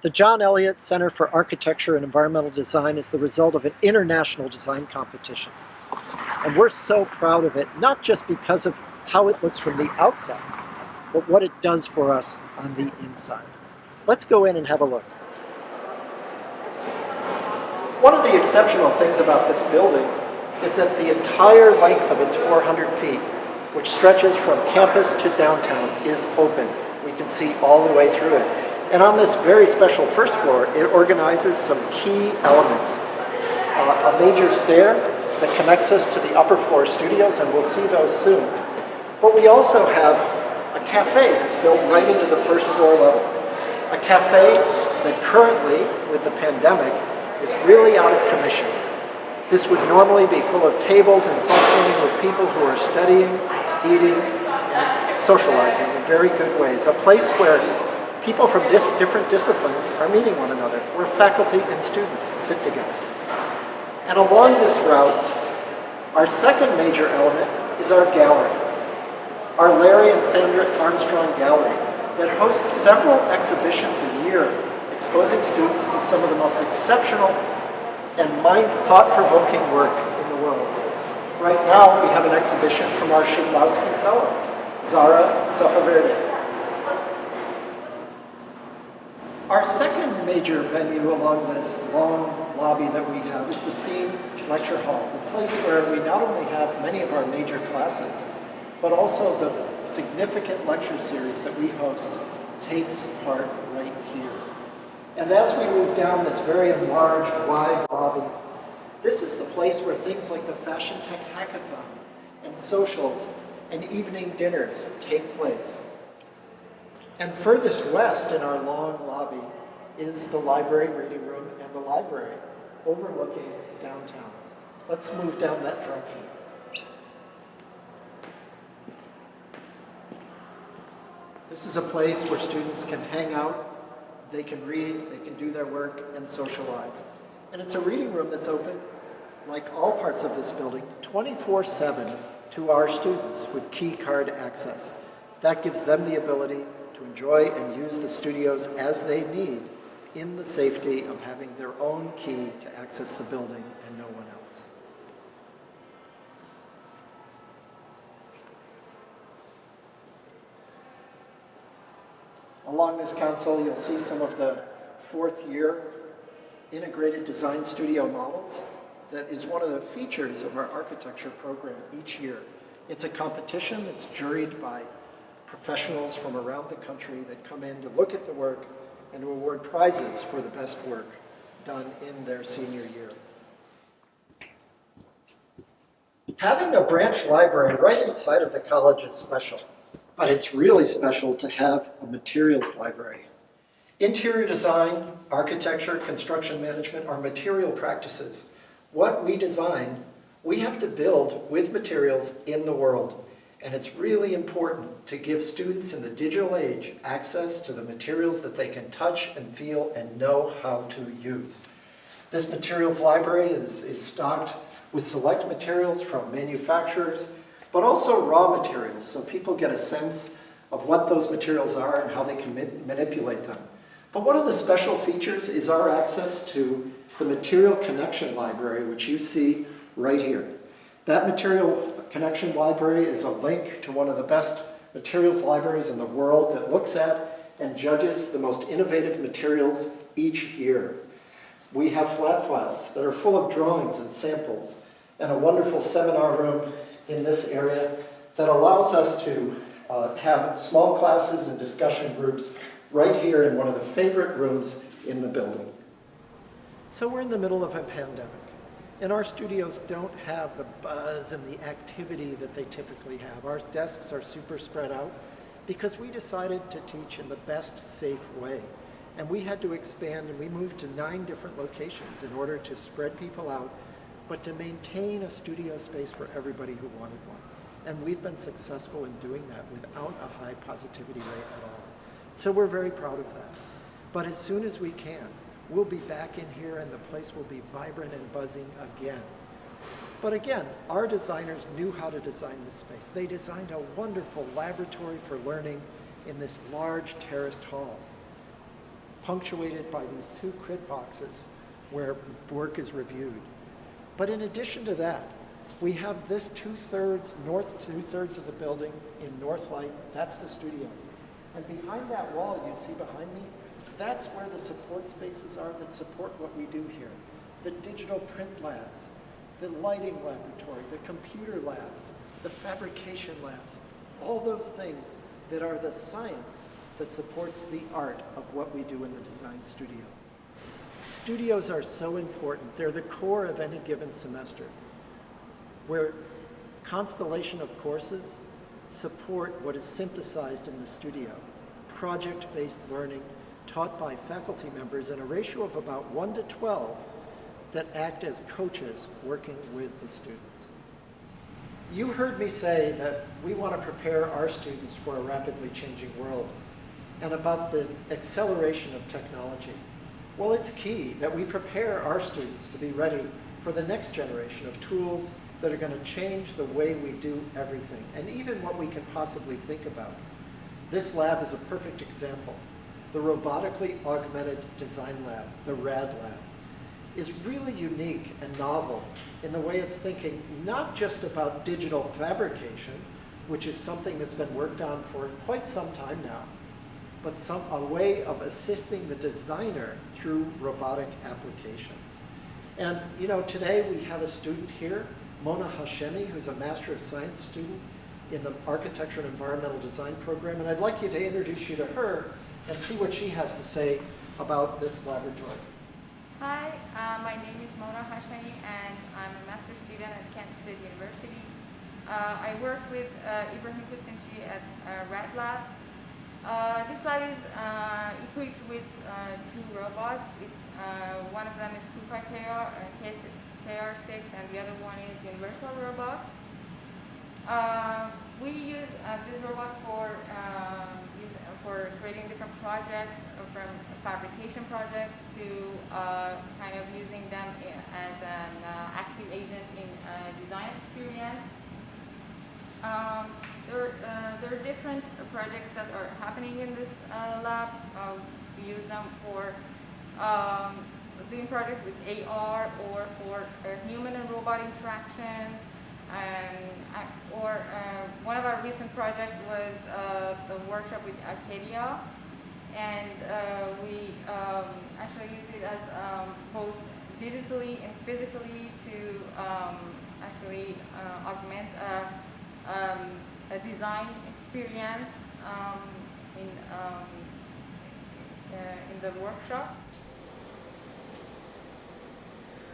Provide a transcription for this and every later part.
The John Elliot Center for Architecture and Environmental Design is the result of an international design competition. And we're so proud of it, not just because of how it looks from the outside, but what it does for us on the inside. Let's go in and have a look. One of the exceptional things about this building is that the entire length of its 400 feet, which stretches from campus to downtown, is open. We can see all the way through it. And on this very special first floor, it organizes some key elements. A major stair that connects us to the upper floor studios, and we'll see those soon. But we also have a cafe that's built right into the first floor level. A cafe that currently, with the pandemic, is really out of commission. This would normally be full of tables and bustling with people who are studying, eating, and socializing in very good ways. A place where people from different disciplines are meeting one another, where faculty and students sit together. And along this route, our second major element is our gallery, our Larry and Sandra Armstrong Gallery, that hosts several exhibitions a year, exposing students to some of the most exceptional and thought-provoking work in the world. Right now, we have an exhibition from our Shidlowski Fellow, Zara Safaverde. Our second major venue along this long lobby that we have is the Scene Lecture Hall, a place where we not only have many of our major classes, but also the significant lecture series that we host takes part right here. And as we move down this very enlarged, wide lobby, this is the place where things like the Fashion Tech Hackathon and socials and evening dinners take place. And furthest west in our long lobby is the library reading room and the library overlooking downtown. Let's move down that direction. This is a place where students can hang out, they can read, they can do their work, and socialize. And it's a reading room that's open, like all parts of this building, 24/7 to our students with key card access. That gives them the ability to enjoy and use the studios as they need in the safety of having their own key to access the building and no one else. Along this console, you'll see some of the fourth year integrated design studio models. That is one of the features of our architecture program each year. It's a competition that's juried by professionals from around the country that come in to look at the work and to award prizes for the best work done in their senior year. Having a branch library right inside of the college is special, but it's really special to have a materials library. Interior design, architecture, construction management are material practices. What we design, we have to build with materials in the world. And it's really important to give students in the digital age access to the materials that they can touch and feel and know how to use. This materials library is stocked with select materials from manufacturers, but also raw materials, so people get a sense of what those materials are and how they can manipulate them. But one of the special features is our access to the Material Connection Library, which you see right here. That Material Connection Library is a link to one of the best materials libraries in the world that looks at and judges the most innovative materials each year. We have flat files that are full of drawings and samples, and a wonderful seminar room in this area that allows us to have small classes and discussion groups right here in one of the favorite rooms in the building. So we're in the middle of a pandemic. And our studios don't have the buzz and the activity that they typically have. Our desks are super spread out because we decided to teach in the best safe way. And we had to expand, and we moved to 9 different locations in order to spread people out, but to maintain a studio space for everybody who wanted one. And we've been successful in doing that without a high positivity rate at all. So we're very proud of that. But as soon as we can, we'll be back in here and the place will be vibrant and buzzing again. But again, our designers knew how to design this space. They designed a wonderful laboratory for learning in this large terraced hall. punctuated by these two crit boxes where work is reviewed. But in addition to that, we have this north two-thirds of the building in North Light. That's the studios. And behind that wall you see behind me, that's where the support spaces are that support what we do here. The digital print labs, the lighting laboratory, the computer labs, the fabrication labs, all those things that are the science that supports the art of what we do in the design studio. Studios are so important. They're the core of any given semester, where constellation of courses support what is synthesized in the studio, project-based learning taught by faculty members in a ratio of about 1 to 12 that act as coaches working with the students. You heard me say that we want to prepare our students for a rapidly changing world and about the acceleration of technology. Well, it's key that we prepare our students to be ready for the next generation of tools that are going to change the way we do everything, and even what we can possibly think about. This lab is a perfect example. The Robotically Augmented Design Lab, the RAD Lab, is really unique and novel in the way it's thinking not just about digital fabrication, which is something that's been worked on for quite some time now, but a way of assisting the designer through robotic applications. And you know, today we have a student here, Mona Hashemi, who's a Master of Science student in the Architecture and Environmental Design program, and I'd like you to introduce you to her and see what she has to say about this laboratory. Hi, my name is Mona Hashemi, and I'm a master's student at Kent State University. I work with Ibrahim Kusinti at RAD Lab. This lab is equipped with 2 robots. One of them is Kuka KR6, and the other one is Universal Robot. We use these robots for creating different projects, from fabrication projects to kind of using them as an active agent in design experience. There are different projects that are happening in this lab. We use them for doing projects with AR or for human and robot interactions. One of our recent projects was the workshop with Arcadia, and we actually use it as both digitally and physically to actually augment a design experience in the workshop.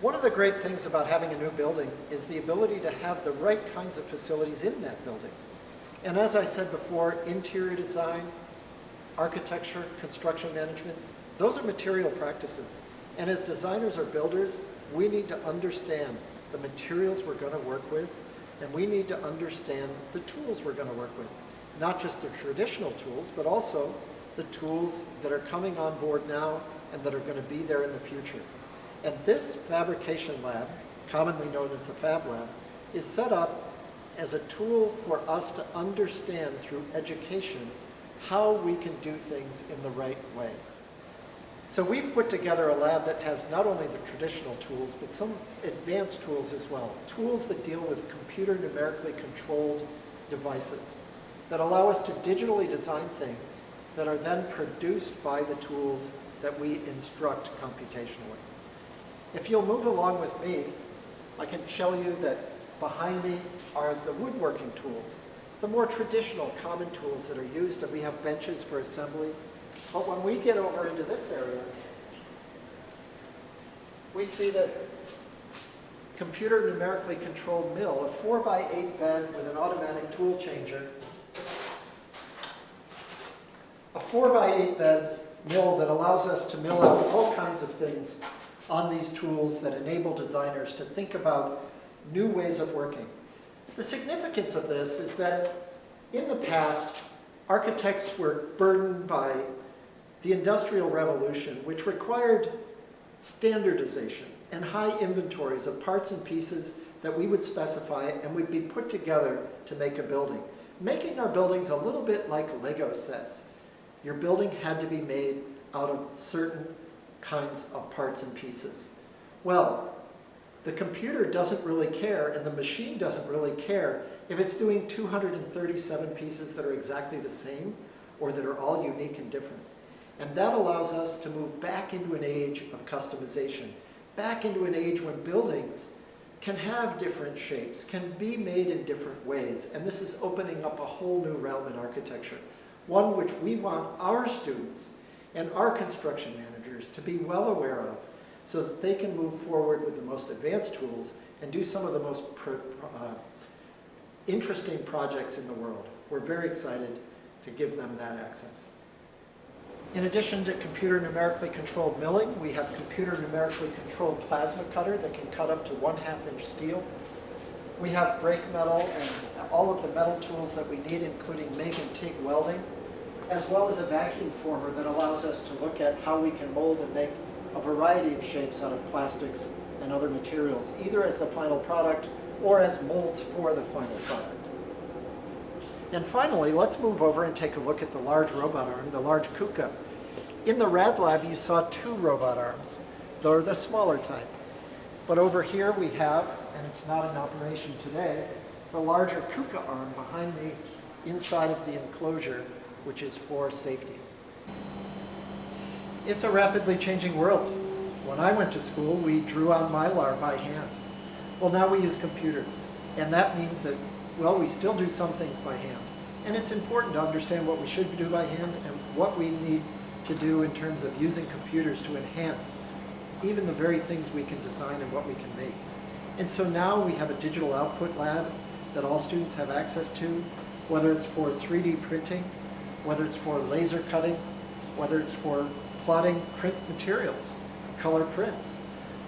One of the great things about having a new building is the ability to have the right kinds of facilities in that building. And as I said before, interior design, architecture, construction management, those are material practices. And as designers or builders, we need to understand the materials we're going to work with, and we need to understand the tools we're going to work with. Not just the traditional tools, but also the tools that are coming on board now and that are going to be there in the future. And this fabrication lab, commonly known as the Fab Lab, is set up as a tool for us to understand through education how we can do things in the right way. So we've put together a lab that has not only the traditional tools, but some advanced tools as well. Tools that deal with computer numerically controlled devices that allow us to digitally design things that are then produced by the tools that we instruct computationally. If you'll move along with me, I can show you that behind me are the woodworking tools, the more traditional common tools that are used, and we have benches for assembly. But when we get over into this area, we see that computer numerically controlled mill, a 4x8 bed with an automatic tool changer, a 4x8 bed mill that allows us to mill out all kinds of things on these tools that enable designers to think about new ways of working. The significance of this is that in the past, architects were burdened by the Industrial Revolution, which required standardization and high inventories of parts and pieces that we would specify and would be put together to make a building, making our buildings a little bit like Lego sets. Your building had to be made out of certain kinds of parts and pieces? Well, the computer doesn't really care, and the machine doesn't really care if it's doing 237 pieces that are exactly the same or that are all unique and different. And that allows us to move back into an age of customization, back into an age when buildings can have different shapes, can be made in different ways. And this is opening up a whole new realm in architecture, one which we want our students and our construction managers to be well aware of, so that they can move forward with the most advanced tools and do some of the most interesting projects in the world. We're very excited to give them that access. In addition to computer numerically controlled milling, we have computer numerically controlled plasma cutter that can cut up to 1/2 inch steel. We have brake metal and all of the metal tools that we need, including MIG and TIG welding, as well as a vacuum former that allows us to look at how we can mold and make a variety of shapes out of plastics and other materials, either as the final product or as molds for the final product. And finally, let's move over and take a look at the large robot arm, the large KUKA. In the RAD lab, you saw 2 robot arms. They're the smaller type. But over here we have, and it's not in operation today, the larger KUKA arm behind the inside of the enclosure, which is for safety. It's a rapidly changing world. When I went to school, we drew on Mylar by hand. Well, now we use computers. And that means that, well, we still do some things by hand. And it's important to understand what we should do by hand and what we need to do in terms of using computers to enhance even the very things we can design and what we can make. And so now we have a digital output lab that all students have access to, whether it's for 3D printing, whether it's for laser cutting, whether it's for plotting print materials, color prints.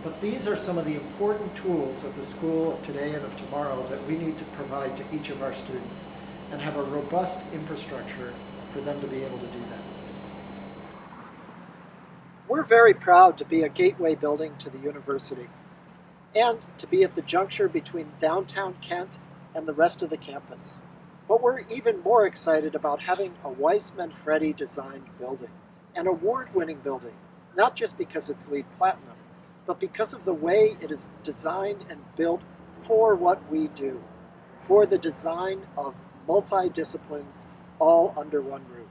But these are some of the important tools of the school of today and of tomorrow that we need to provide to each of our students and have a robust infrastructure for them to be able to do that. We're very proud to be a gateway building to the university and to be at the juncture between downtown Kent and the rest of the campus. But we're even more excited about having a Weiss-Manfredi designed building, an award-winning building, not just because it's LEED Platinum, but because of the way it is designed and built for what we do, for the design of multi-disciplines all under one roof.